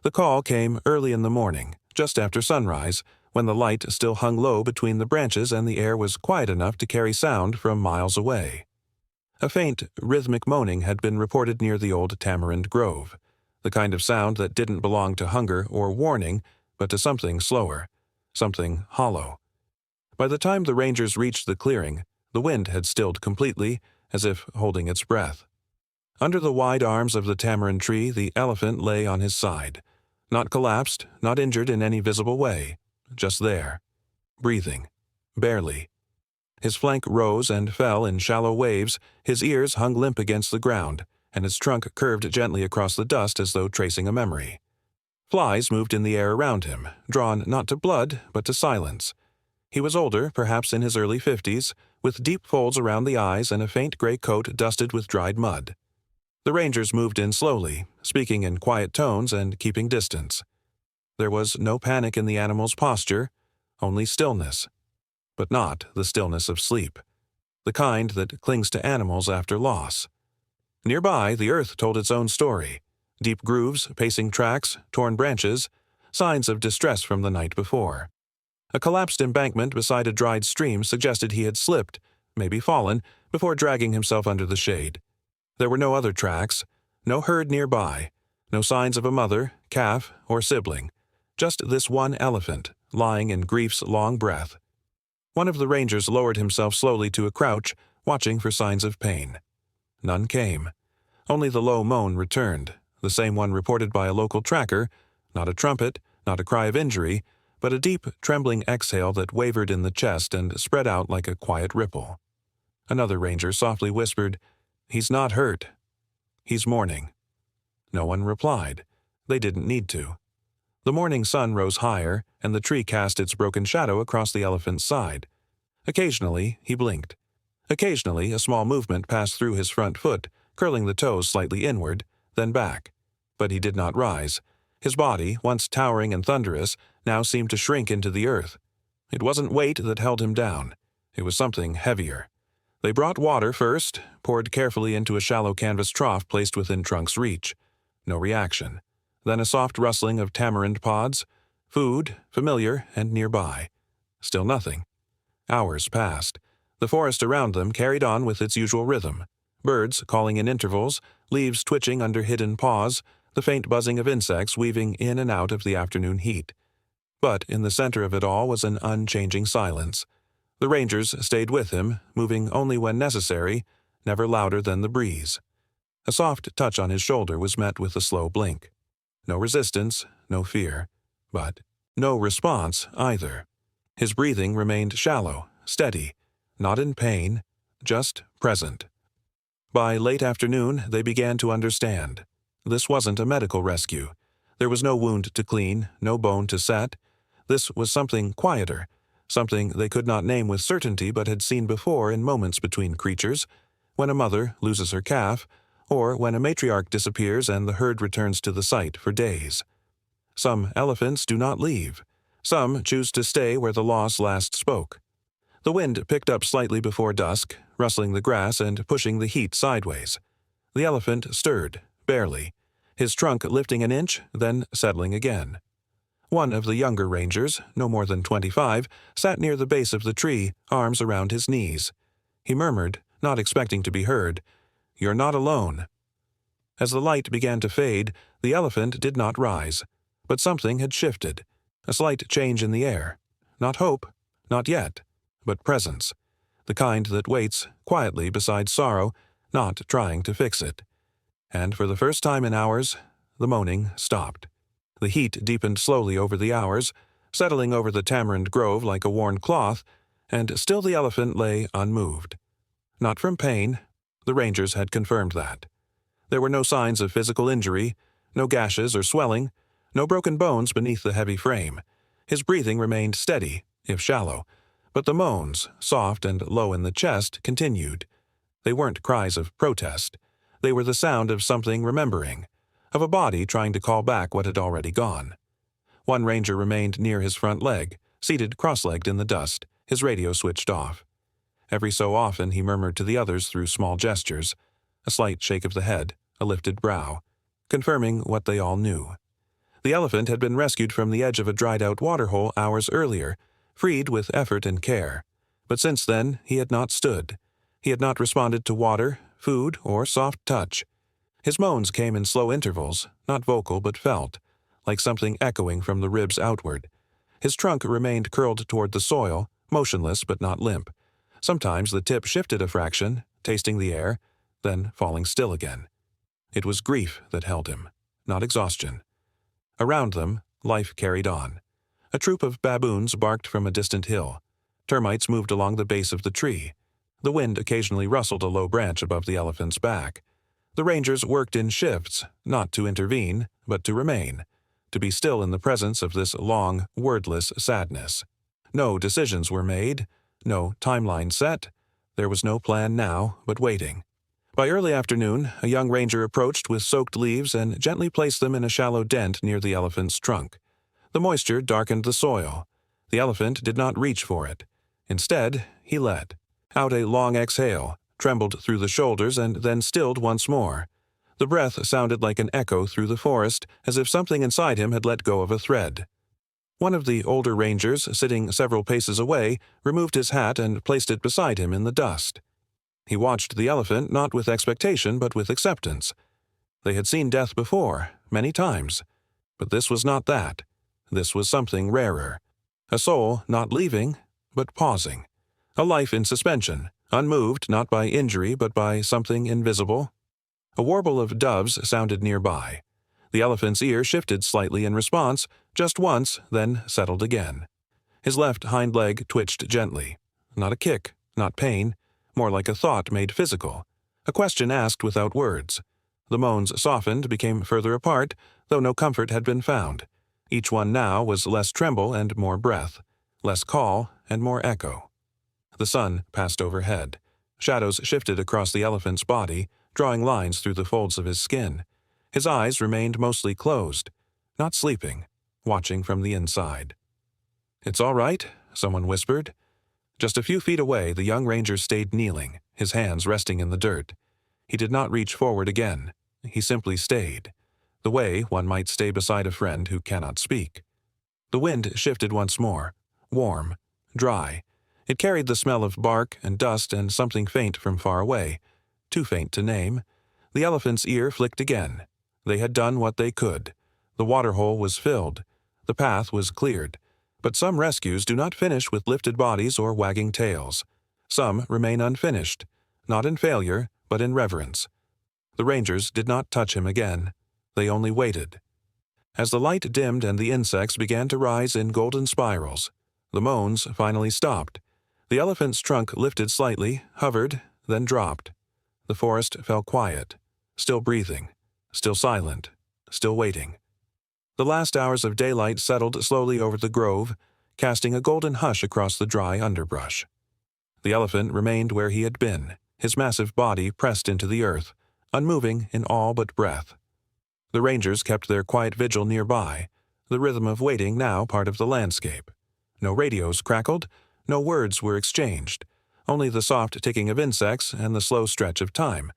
The call came early in the morning, just after sunrise, when the light still hung low between the branches and the air was quiet enough to carry sound from miles away. A faint, rhythmic moaning had been reported near the old tamarind grove, the kind of sound that didn't belong to hunger or warning, but to something slower, something hollow. By the time the rangers reached the clearing, the wind had stilled completely, as if holding its breath. Under the wide arms of the tamarind tree, the elephant lay on his side, not collapsed, not injured in any visible way, just there, breathing, barely. His flank rose and fell in shallow waves, his ears hung limp against the ground, and his trunk curved gently across the dust as though tracing a memory. Flies moved in the air around him, drawn not to blood, but to silence. He was older, perhaps in his early 50s, with deep folds around the eyes and a faint gray coat dusted with dried mud. The rangers moved in slowly, speaking in quiet tones and keeping distance. There was no panic in the animal's posture, only stillness. But not the stillness of sleep, the kind that clings to animals after loss. Nearby, the earth told its own story. Deep grooves, pacing tracks, torn branches, signs of distress from the night before. A collapsed embankment beside a dried stream suggested he had slipped, maybe fallen, before dragging himself under the shade. There were no other tracks, no herd nearby, no signs of a mother, calf, or sibling. Just this one elephant, lying in grief's long breath. One of the rangers lowered himself slowly to a crouch, watching for signs of pain. None came. Only the low moan returned, the same one reported by a local tracker, not a trumpet, not a cry of injury, but a deep, trembling exhale that wavered in the chest and spread out like a quiet ripple. Another ranger softly whispered, "He's not hurt. He's mourning." No one replied. They didn't need to. The morning sun rose higher, and the tree cast its broken shadow across the elephant's side. Occasionally, he blinked. Occasionally, a small movement passed through his front foot, curling the toes slightly inward, then back. But he did not rise. His body, once towering and thunderous, now seemed to shrink into the earth. It wasn't weight that held him down. It was something heavier. They brought water first, poured carefully into a shallow canvas trough placed within trunk's reach. No reaction. Then a soft rustling of tamarind pods. Food, familiar and nearby. Still nothing. Hours passed. The forest around them carried on with its usual rhythm. Birds calling in intervals, leaves twitching under hidden paws, the faint buzzing of insects weaving in and out of the afternoon heat. But in the center of it all was an unchanging silence. The rangers stayed with him, moving only when necessary, never louder than the breeze. A soft touch on his shoulder was met with a slow blink. No resistance, no fear, but no response either. His breathing remained shallow, steady, not in pain, just present. By late afternoon, they began to understand. This wasn't a medical rescue. There was no wound to clean, no bone to set. This was something quieter, something they could not name with certainty but had seen before in moments between creatures, when a mother loses her calf, or when a matriarch disappears and the herd returns to the site for days. Some elephants do not leave. Some choose to stay where the loss last spoke. The wind picked up slightly before dusk, rustling the grass and pushing the heat sideways. The elephant stirred, barely, his trunk lifting an inch, then settling again. One of the younger rangers, no more than 25, sat near the base of the tree, arms around his knees. He murmured, not expecting to be heard, "You're not alone." As the light began to fade, the elephant did not rise, but something had shifted, a slight change in the air. Not hope, not yet, but presence, the kind that waits quietly beside sorrow, not trying to fix it. And for the first time in hours, the moaning stopped. The heat deepened slowly over the hours, settling over the tamarind grove like a worn cloth, and still the elephant lay unmoved. Not from pain. The rangers had confirmed that. There were no signs of physical injury, no gashes or swelling, no broken bones beneath the heavy frame. His breathing remained steady, if shallow, but the moans, soft and low in the chest, continued. They weren't cries of protest. They were the sound of something remembering, of a body trying to call back what had already gone. One ranger remained near his front leg, seated cross-legged in the dust, his radio switched off. Every so often he murmured to the others through small gestures, a slight shake of the head, a lifted brow, confirming what they all knew. The elephant had been rescued from the edge of a dried-out waterhole hours earlier, freed with effort and care. But since then, he had not stood. He had not responded to water, food, or soft touch. His moans came in slow intervals, not vocal but felt, like something echoing from the ribs outward. His trunk remained curled toward the soil, motionless but not limp. Sometimes the tip shifted a fraction, tasting the air, then falling still again. It was grief that held him, not exhaustion. Around them, life carried on. A troop of baboons barked from a distant hill. Termites moved along the base of the tree. The wind occasionally rustled a low branch above the elephant's back. The rangers worked in shifts, not to intervene, but to remain, to be still in the presence of this long, wordless sadness. No decisions were made, no timeline set. There was no plan now but waiting. By early afternoon, a young ranger approached with soaked leaves and gently placed them in a shallow dent near the elephant's trunk. The moisture darkened the soil. The elephant did not reach for it. Instead, he let out a long exhale, trembled through the shoulders, and then stilled once more. The breath sounded like an echo through the forest, as if something inside him had let go of a thread. One of the older rangers, sitting several paces away, removed his hat and placed it beside him in the dust. He watched the elephant not with expectation but with acceptance. They had seen death before, many times. But this was not that. This was something rarer. A soul not leaving, but pausing. A life in suspension, unmoved not by injury but by something invisible. A warble of doves sounded nearby. The elephant's ear shifted slightly in response, just once, then settled again. His left hind leg twitched gently. Not a kick, not pain, more like a thought made physical, a question asked without words. The moans softened, became further apart, though no comfort had been found. Each one now was less tremble and more breath, less call and more echo. The sun passed overhead. Shadows shifted across the elephant's body, drawing lines through the folds of his skin. His eyes remained mostly closed, not sleeping, watching from the inside. "It's all right," someone whispered. Just a few feet away, the young ranger stayed kneeling, his hands resting in the dirt. He did not reach forward again. He simply stayed, the way one might stay beside a friend who cannot speak. The wind shifted once more, warm, dry. It carried the smell of bark and dust and something faint from far away, too faint to name. The elephant's ear flicked again. They had done what they could. The waterhole was filled. The path was cleared. But some rescues do not finish with lifted bodies or wagging tails. Some remain unfinished, not in failure, but in reverence. The rangers did not touch him again. They only waited. As the light dimmed and the insects began to rise in golden spirals, the moans finally stopped. The elephant's trunk lifted slightly, hovered, then dropped. The forest fell quiet, still breathing, still silent, still waiting. The last hours of daylight settled slowly over the grove, casting a golden hush across the dry underbrush. The elephant remained where he had been, his massive body pressed into the earth, unmoving in all but breath. The rangers kept their quiet vigil nearby, the rhythm of waiting now part of the landscape. No radios crackled, no words were exchanged, only the soft ticking of insects and the slow stretch of time.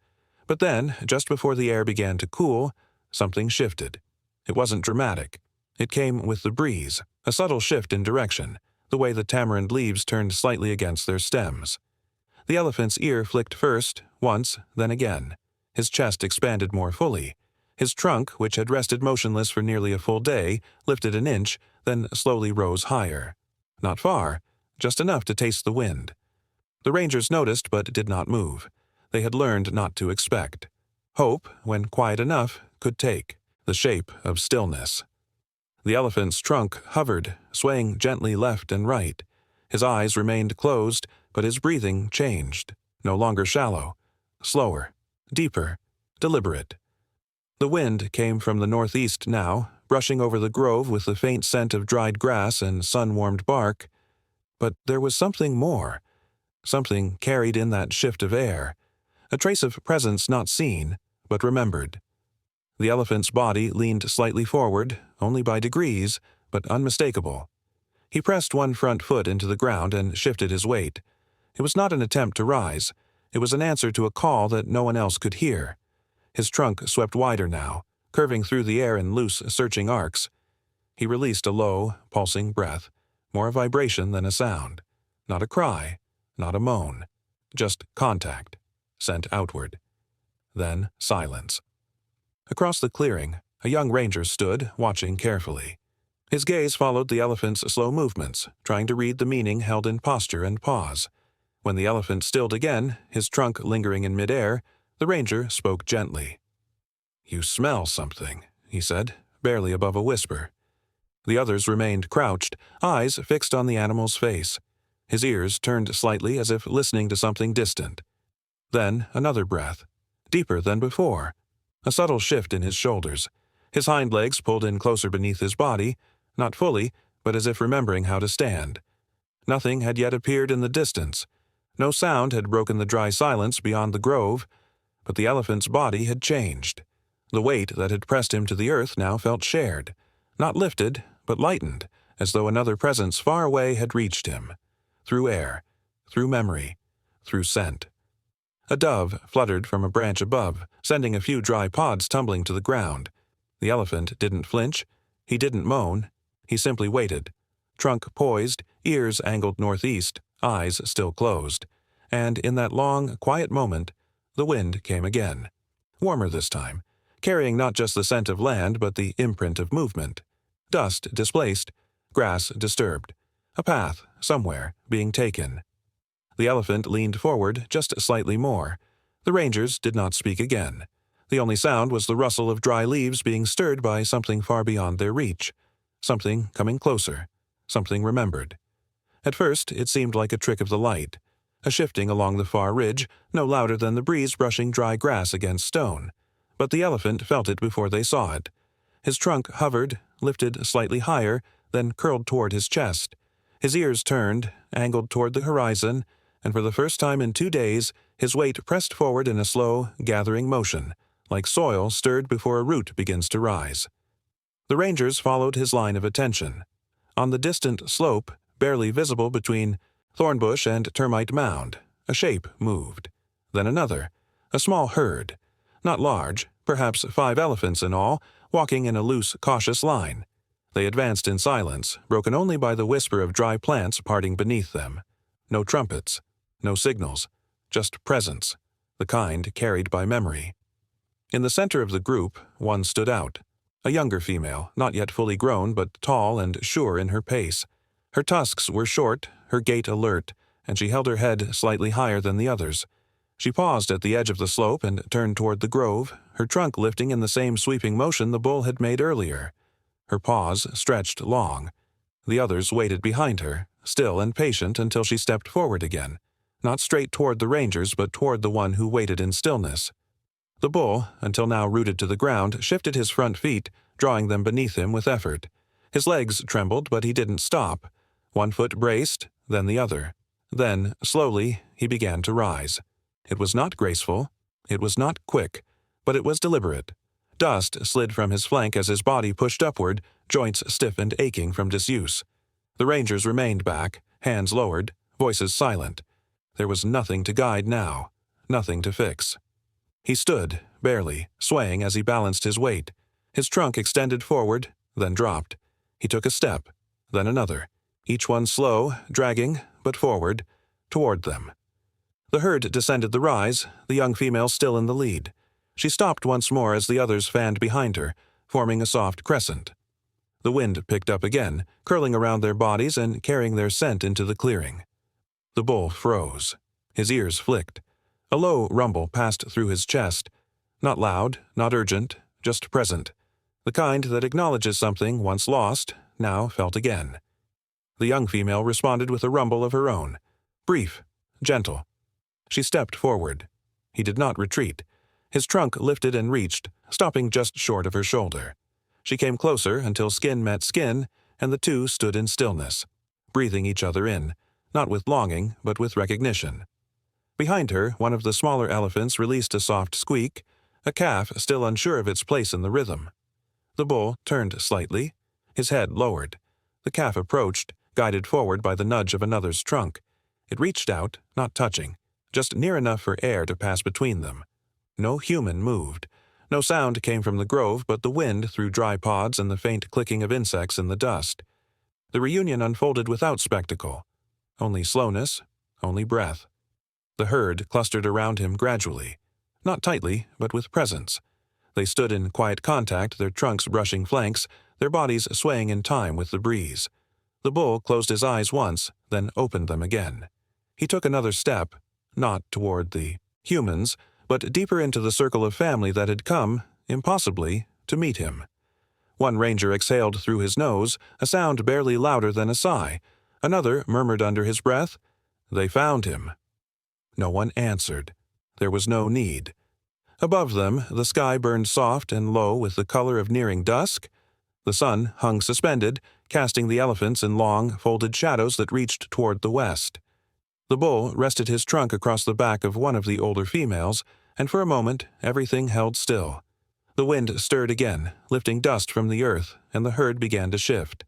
But then, just before the air began to cool, something shifted. It wasn't dramatic. It came with the breeze, a subtle shift in direction, the way the tamarind leaves turned slightly against their stems. The elephant's ear flicked first, once, then again. His chest expanded more fully. His trunk, which had rested motionless for nearly a full day, lifted an inch, then slowly rose higher. Not far, just enough to taste the wind. The rangers noticed but did not move. They had learned not to expect. Hope, when quiet enough, could take the shape of stillness. The elephant's trunk hovered, swaying gently left and right. His eyes remained closed, but his breathing changed, no longer shallow, slower, deeper, deliberate. The wind came from the northeast now, brushing over the grove with the faint scent of dried grass and sun-warmed bark. But there was something more, something carried in that shift of air, a trace of presence not seen, but remembered. The elephant's body leaned slightly forward, only by degrees, but unmistakable. He pressed one front foot into the ground and shifted his weight. It was not an attempt to rise. It was an answer to a call that no one else could hear. His trunk swept wider now, curving through the air in loose, searching arcs. He released a low, pulsing breath, more a vibration than a sound. Not a cry, not a moan, just contact, sent outward. Then silence. Across the clearing, a young ranger stood, watching carefully. His gaze followed the elephant's slow movements, trying to read the meaning held in posture and pause. When the elephant stilled again, his trunk lingering in midair, the ranger spoke gently. "You smell something," he said, barely above a whisper. The others remained crouched, eyes fixed on the animal's face. His ears turned slightly as if listening to something distant. Then another breath, deeper than before. A subtle shift in his shoulders. His hind legs pulled in closer beneath his body, not fully, but as if remembering how to stand. Nothing had yet appeared in the distance. No sound had broken the dry silence beyond the grove, but the elephant's body had changed. The weight that had pressed him to the earth now felt shared, not lifted, but lightened, as though another presence far away had reached him. Through air, through memory, through scent. A dove fluttered from a branch above, sending a few dry pods tumbling to the ground. The elephant didn't flinch. He didn't moan. He simply waited. Trunk poised, ears angled northeast, eyes still closed. And in that long, quiet moment, the wind came again. Warmer this time, carrying not just the scent of land but the imprint of movement. Dust displaced, grass disturbed. A path, somewhere, being taken. The elephant leaned forward just slightly more. The rangers did not speak again. The only sound was the rustle of dry leaves being stirred by something far beyond their reach. Something coming closer. Something remembered. At first, it seemed like a trick of the light. A shifting along the far ridge, no louder than the breeze brushing dry grass against stone. But the elephant felt it before they saw it. His trunk hovered, lifted slightly higher, then curled toward his chest. His ears turned, angled toward the horizon, and for the first time in 2 days, his weight pressed forward in a slow, gathering motion, like soil stirred before a root begins to rise. The rangers followed his line of attention. On the distant slope, barely visible between thornbush and termite mound, a shape moved. Then another, a small herd, not large, perhaps 5 elephants in all, walking in a loose, cautious line. They advanced in silence, broken only by the whisper of dry plants parting beneath them. No trumpets, no signals, just presence, the kind carried by memory. In the center of the group, one stood out. A younger female, not yet fully grown but tall and sure in her pace. Her tusks were short, her gait alert, and she held her head slightly higher than the others. She paused at the edge of the slope and turned toward the grove, her trunk lifting in the same sweeping motion the bull had made earlier. Her paws stretched long. The others waited behind her, still and patient until she stepped forward again, not straight toward the rangers but toward the one who waited in stillness. The bull, until now rooted to the ground, shifted his front feet, drawing them beneath him with effort. His legs trembled, but he didn't stop. One foot braced, then the other. Then, slowly, he began to rise. It was not graceful, it was not quick, but it was deliberate. Dust slid from his flank as his body pushed upward, joints stiff and aching from disuse. The rangers remained back, hands lowered, voices silent. There was nothing to guide now, nothing to fix. He stood, barely, swaying as he balanced his weight. His trunk extended forward, then dropped. He took a step, then another, each one slow, dragging, but forward, toward them. The herd descended the rise, the young female still in the lead. She stopped once more as the others fanned behind her, forming a soft crescent. The wind picked up again, curling around their bodies and carrying their scent into the clearing. The bull froze. His ears flicked. A low rumble passed through his chest. Not loud, not urgent, just present. The kind that acknowledges something once lost, now felt again. The young female responded with a rumble of her own. Brief, gentle. She stepped forward. He did not retreat. His trunk lifted and reached, stopping just short of her shoulder. She came closer until skin met skin, and the two stood in stillness, breathing each other in, not with longing, but with recognition. Behind her, one of the smaller elephants released a soft squeak, a calf still unsure of its place in the rhythm. The bull turned slightly, his head lowered. The calf approached, guided forward by the nudge of another's trunk. It reached out, not touching, just near enough for air to pass between them. No human moved. No sound came from the grove but the wind through dry pods and the faint clicking of insects in the dust. The reunion unfolded without spectacle. Only slowness, only breath. The herd clustered around him gradually. Not tightly, but with presence. They stood in quiet contact, their trunks brushing flanks, their bodies swaying in time with the breeze. The bull closed his eyes once, then opened them again. He took another step, not toward the humans, but deeper into the circle of family that had come, impossibly, to meet him. One ranger exhaled through his nose, a sound barely louder than a sigh. Another murmured under his breath, "They found him." No one answered. There was no need. Above them, the sky burned soft and low with the color of nearing dusk. The sun hung suspended, casting the elephants in long, folded shadows that reached toward the west. The bull rested his trunk across the back of one of the older females, and for a moment everything held still. The wind stirred again, lifting dust from the earth, and the herd began to shift.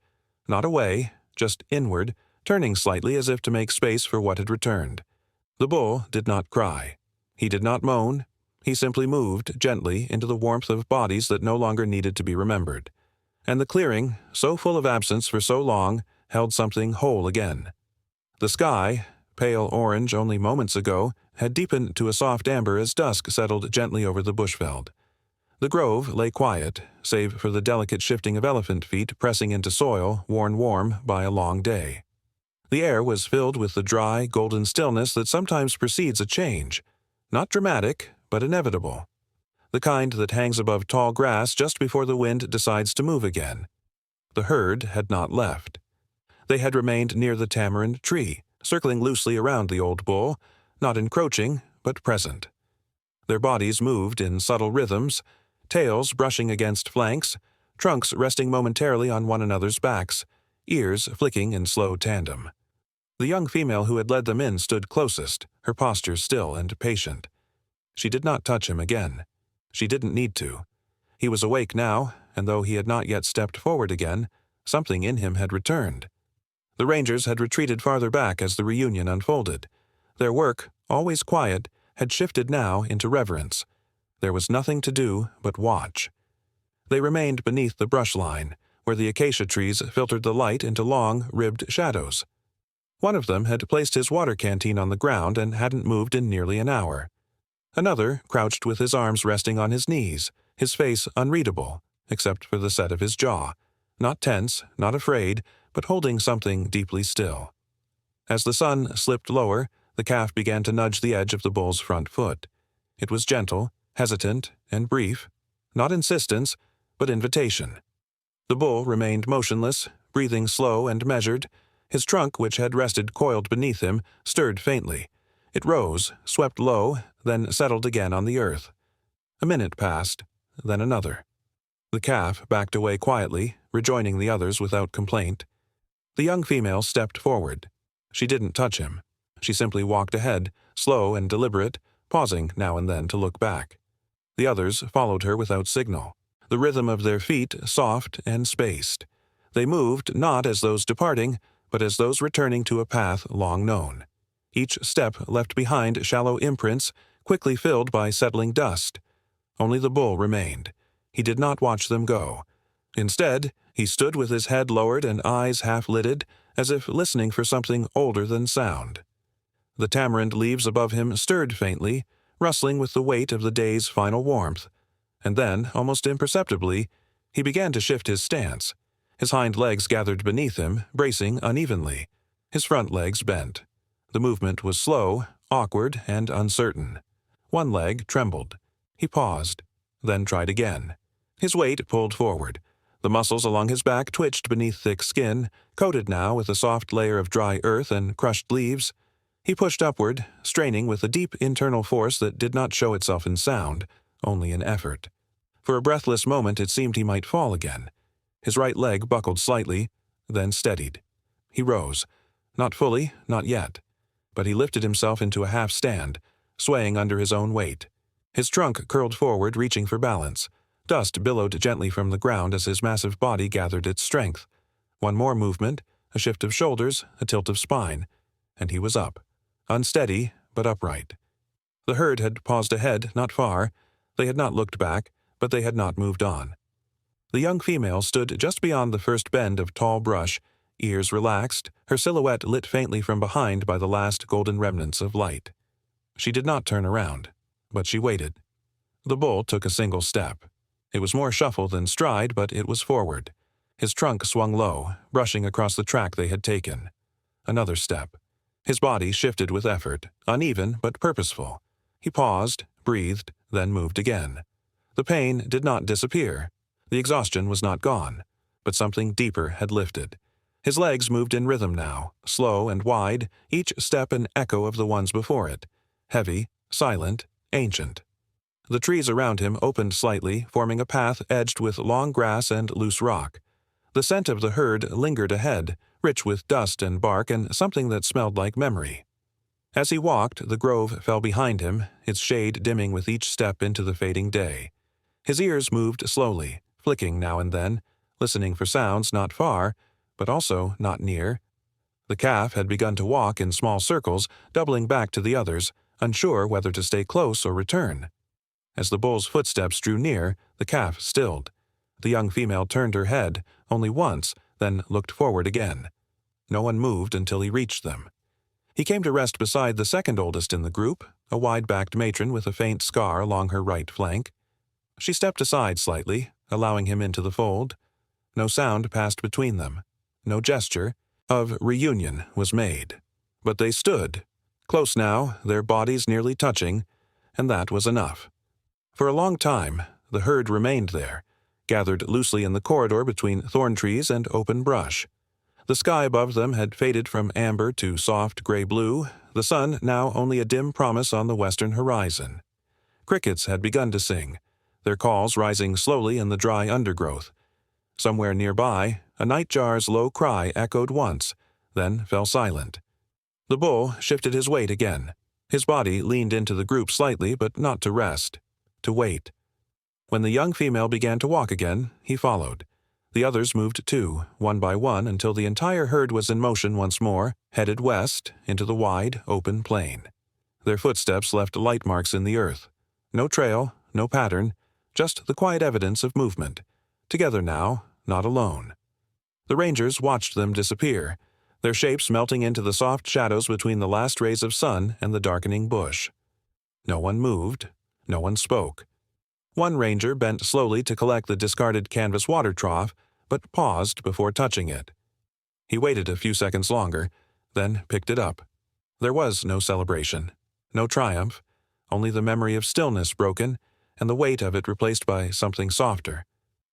Not away, just inward, turning slightly as if to make space for what had returned. The bull did not cry. He did not moan. He simply moved gently into the warmth of bodies that no longer needed to be remembered. And the clearing, so full of absence for so long, held something whole again. The sky, pale orange only moments ago, had deepened to a soft amber as dusk settled gently over the bushveld. The grove lay quiet, save for the delicate shifting of elephant feet pressing into soil worn warm by a long day. The air was filled with the dry, golden stillness that sometimes precedes a change. Not dramatic, but inevitable. The kind that hangs above tall grass just before the wind decides to move again. The herd had not left. They had remained near the tamarind tree, circling loosely around the old bull, not encroaching, but present. Their bodies moved in subtle rhythms, tails brushing against flanks, trunks resting momentarily on one another's backs, ears flicking in slow tandem. The young female who had led them in stood closest, her posture still and patient. She did not touch him again. She didn't need to. He was awake now, and though he had not yet stepped forward again, something in him had returned. The rangers had retreated farther back as the reunion unfolded. Their work, always quiet, had shifted now into reverence. There was nothing to do but watch. They remained beneath the brush line, where the acacia trees filtered the light into long, ribbed shadows. One of them had placed his water canteen on the ground and hadn't moved in nearly an hour. Another crouched with his arms resting on his knees, his face unreadable, except for the set of his jaw, not tense, not afraid, but holding something deeply still. As the sun slipped lower, the calf began to nudge the edge of the bull's front foot. It was gentle, hesitant, and brief, not insistence, but invitation. The bull remained motionless, breathing slow and measured. His trunk, which had rested coiled beneath him, stirred faintly. It rose, swept low, then settled again on the earth. A minute passed, then another. The calf backed away quietly, rejoining the others without complaint. The young female stepped forward. She didn't touch him. She simply walked ahead, slow and deliberate, pausing now and then to look back. The others followed her without signal, the rhythm of their feet soft and spaced. They moved not as those departing, but as those returning to a path long known. Each step left behind shallow imprints, quickly filled by settling dust. Only the bull remained. He did not watch them go. Instead, he stood with his head lowered and eyes half-lidded, as if listening for something older than sound. The tamarind leaves above him stirred faintly, rustling with the weight of the day's final warmth, and then, almost imperceptibly, he began to shift his stance. His hind legs gathered beneath him, bracing unevenly. His front legs bent. The movement was slow, awkward, and uncertain. One leg trembled. He paused, then tried again. His weight pulled forward. The muscles along his back twitched beneath thick skin, coated now with a soft layer of dry earth and crushed leaves. He pushed upward, straining with a deep internal force that did not show itself in sound, only in effort. For a breathless moment it seemed he might fall again. His right leg buckled slightly, then steadied. He rose. Not fully, not yet. But he lifted himself into a half-stand, swaying under his own weight. His trunk curled forward, reaching for balance. Dust billowed gently from the ground as his massive body gathered its strength. One more movement, a shift of shoulders, a tilt of spine, and he was up. Unsteady, but upright. The herd had paused ahead, not far. They had not looked back, but they had not moved on. The young female stood just beyond the first bend of tall brush, ears relaxed, her silhouette lit faintly from behind by the last golden remnants of light. She did not turn around, but she waited. The bull took a single step. It was more shuffle than stride, but it was forward. His trunk swung low, brushing across the track they had taken. Another step. His body shifted with effort, uneven but purposeful. He paused, breathed, then moved again. The pain did not disappear. The exhaustion was not gone, but something deeper had lifted. His legs moved in rhythm now, slow and wide, each step an echo of the ones before it. Heavy, silent, ancient. The trees around him opened slightly, forming a path edged with long grass and loose rock. The scent of the herd lingered ahead, rich with dust and bark and something that smelled like memory. As he walked, the grove fell behind him, its shade dimming with each step into the fading day. His ears moved slowly, flicking now and then, listening for sounds not far, but also not near. The calf had begun to walk in small circles, doubling back to the others, unsure whether to stay close or return. As the bull's footsteps drew near, the calf stilled. The young female turned her head, only once, then looked forward again. No one moved until he reached them. He came to rest beside the second oldest in the group, a wide-backed matron with a faint scar along her right flank. She stepped aside slightly, allowing him into the fold. No sound passed between them. No gesture of reunion was made. But they stood, close now, their bodies nearly touching, and that was enough. For a long time, the herd remained there, gathered loosely in the corridor between thorn trees and open brush. The sky above them had faded from amber to soft gray-blue, the sun now only a dim promise on the western horizon. Crickets had begun to sing, their calls rising slowly in the dry undergrowth. Somewhere nearby, a nightjar's low cry echoed once, then fell silent. The bull shifted his weight again. His body leaned into the group slightly, but not to rest, to wait. When the young female began to walk again, he followed. The others moved too, one by one, until the entire herd was in motion once more, headed west into the wide, open plain. Their footsteps left light marks in the earth. No trail, no pattern, just the quiet evidence of movement. Together now, not alone. The rangers watched them disappear, their shapes melting into the soft shadows between the last rays of sun and the darkening bush. No one moved. No one spoke. One ranger bent slowly to collect the discarded canvas water trough, but paused before touching it. He waited a few seconds longer, then picked it up. There was no celebration, no triumph, only the memory of stillness broken, and the weight of it replaced by something softer.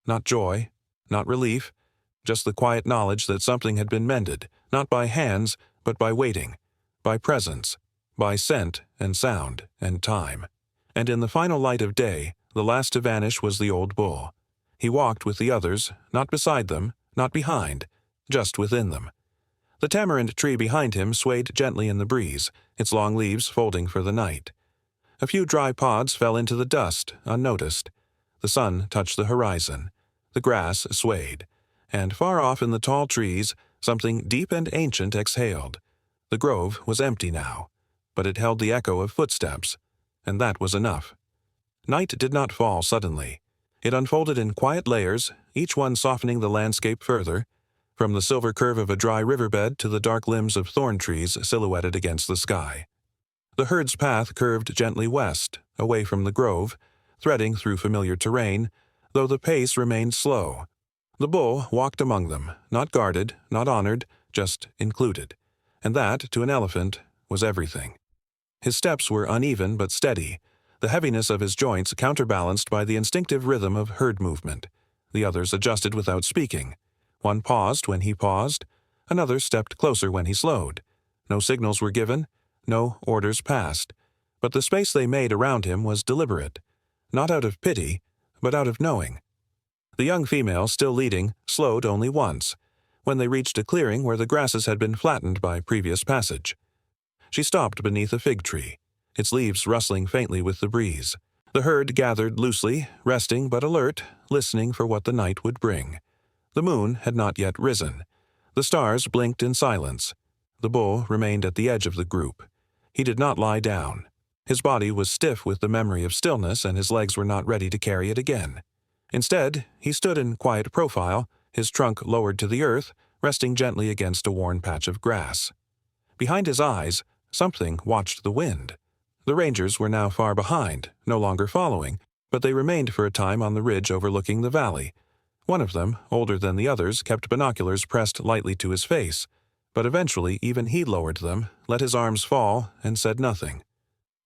Not joy, not relief, just the quiet knowledge that something had been mended, not by hands, but by waiting, by presence, by scent and sound and time. And in the final light of day, the last to vanish was the old bull. He walked with the others, not beside them, not behind, just within them. The tamarind tree behind him swayed gently in the breeze, its long leaves folding for the night. A few dry pods fell into the dust, unnoticed. The sun touched the horizon. The grass swayed. And far off in the tall trees, something deep and ancient exhaled. The grove was empty now, but it held the echo of footsteps, and that was enough. Night did not fall suddenly. It unfolded in quiet layers, each one softening the landscape further, from the silver curve of a dry riverbed to the dark limbs of thorn trees silhouetted against the sky. The herd's path curved gently west, away from the grove, threading through familiar terrain, though the pace remained slow. The bull walked among them, not guarded, not honored, just included. And that, to an elephant, was everything. His steps were uneven but steady, the heaviness of his joints counterbalanced by the instinctive rhythm of herd movement. The others adjusted without speaking. One paused when he paused. Another stepped closer when he slowed. No signals were given. No orders passed. But the space they made around him was deliberate. Not out of pity, but out of knowing. The young female, still leading, slowed only once, when they reached a clearing where the grasses had been flattened by previous passage. She stopped beneath a fig tree, its leaves rustling faintly with the breeze. The herd gathered loosely, resting but alert, listening for what the night would bring. The moon had not yet risen. The stars blinked in silence. The bull remained at the edge of the group. He did not lie down. His body was stiff with the memory of stillness, and his legs were not ready to carry it again. Instead, he stood in quiet profile, his trunk lowered to the earth, resting gently against a worn patch of grass. Behind his eyes, something watched the wind. The rangers were now far behind, no longer following, but they remained for a time on the ridge overlooking the valley. One of them, older than the others, kept binoculars pressed lightly to his face, but eventually even he lowered them, let his arms fall, and said nothing.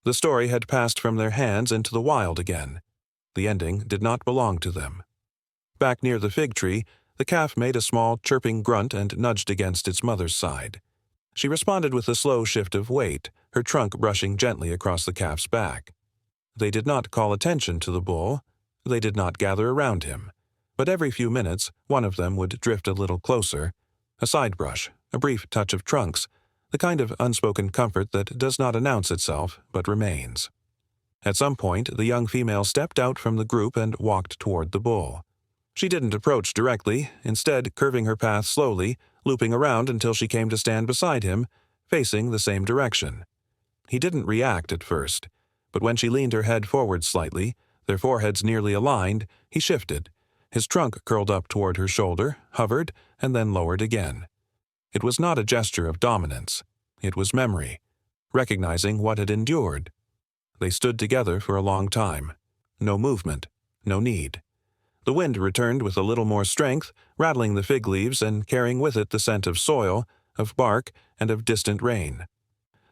The story had passed from their hands into the wild again. The ending did not belong to them. Back near the fig tree, the calf made a small chirping grunt and nudged against its mother's side. She responded with a slow shift of weight, her trunk brushing gently across the calf's back. They did not call attention to the bull. They did not gather around him. But every few minutes, one of them would drift a little closer. A side brush, a brief touch of trunks, the kind of unspoken comfort that does not announce itself but remains. At some point, the young female stepped out from the group and walked toward the bull. She didn't approach directly, instead curving her path slowly, looping around until she came to stand beside him, facing the same direction. He didn't react at first, but when she leaned her head forward slightly, their foreheads nearly aligned, he shifted. His trunk curled up toward her shoulder, hovered, and then lowered again. It was not a gesture of dominance. It was memory, recognizing what had endured. They stood together for a long time. No movement, no need. The wind returned with a little more strength, rattling the fig leaves and carrying with it the scent of soil, of bark, and of distant rain.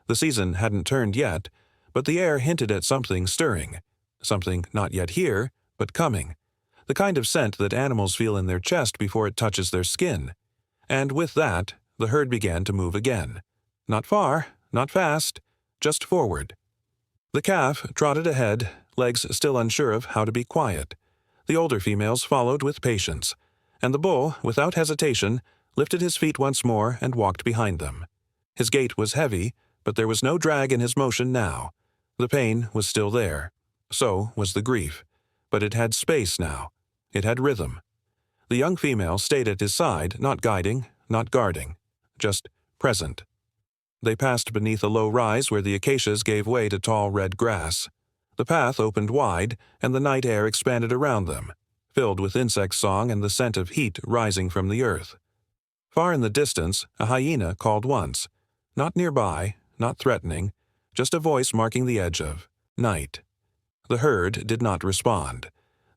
The season hadn't turned yet, but the air hinted at something stirring, something not yet here, but coming, the kind of scent that animals feel in their chest before it touches their skin. And with that, the herd began to move again. Not far, not fast, just forward. The calf trotted ahead, legs still unsure of how to be quiet. The older females followed with patience, and the bull, without hesitation, lifted his feet once more and walked behind them. His gait was heavy, but there was no drag in his motion now. The pain was still there. So was the grief. But it had space now. It had rhythm. The young female stayed at his side, not guiding, not guarding, just present. They passed beneath a low rise where the acacias gave way to tall red grass. The path opened wide, and the night air expanded around them, filled with insect song and the scent of heat rising from the earth. Far in the distance, a hyena called once, not nearby, not threatening, just a voice marking the edge of night. The herd did not respond.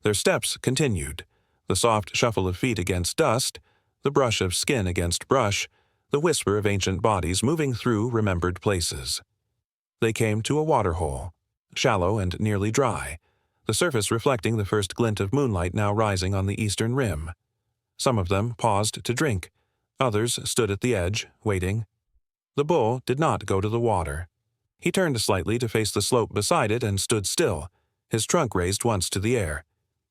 Their steps continued, the soft shuffle of feet against dust, the brush of skin against brush, the whisper of ancient bodies moving through remembered places. They came to a waterhole, shallow and nearly dry, the surface reflecting the first glint of moonlight now rising on the eastern rim. Some of them paused to drink. Others stood at the edge, waiting. The bull did not go to the water. He turned slightly to face the slope beside it and stood still, his trunk raised once to the air.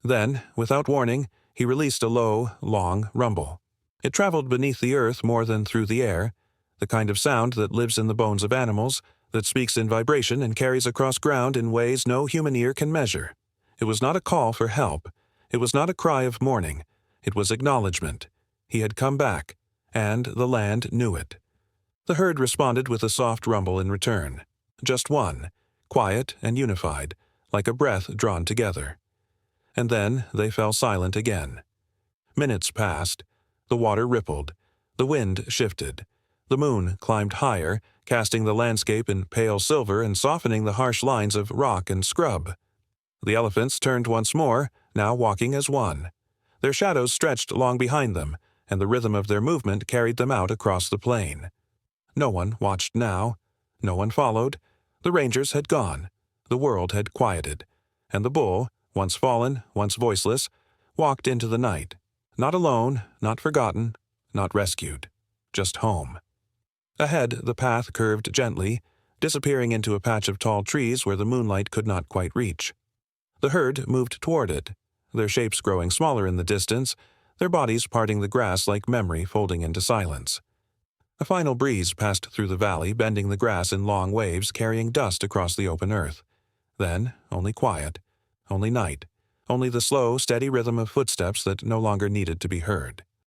Then, without warning, he released a low, long rumble. It traveled beneath the earth more than through the air, the kind of sound that lives in the bones of animals, that speaks in vibration and carries across ground in ways no human ear can measure. It was not a call for help. It was not a cry of mourning. It was acknowledgement. He had come back, and the land knew it. The herd responded with a soft rumble in return. Just one, quiet and unified, like a breath drawn together. And then they fell silent again. Minutes passed. The water rippled. The wind shifted. The moon climbed higher, casting the landscape in pale silver and softening the harsh lines of rock and scrub. The elephants turned once more, now walking as one. Their shadows stretched long behind them, and the rhythm of their movement carried them out across the plain. No one watched now. No one followed. The rangers had gone. The world had quieted. And the bull, once fallen, once voiceless, walked into the night. Not alone, not forgotten, not rescued. Just home. Ahead, the path curved gently, disappearing into a patch of tall trees where the moonlight could not quite reach. The herd moved toward it, their shapes growing smaller in the distance, their bodies parting the grass like memory folding into silence. A final breeze passed through the valley, bending the grass in long waves, carrying dust across the open earth. Then, only quiet, only night, only the slow, steady rhythm of footsteps that no longer needed to be heard.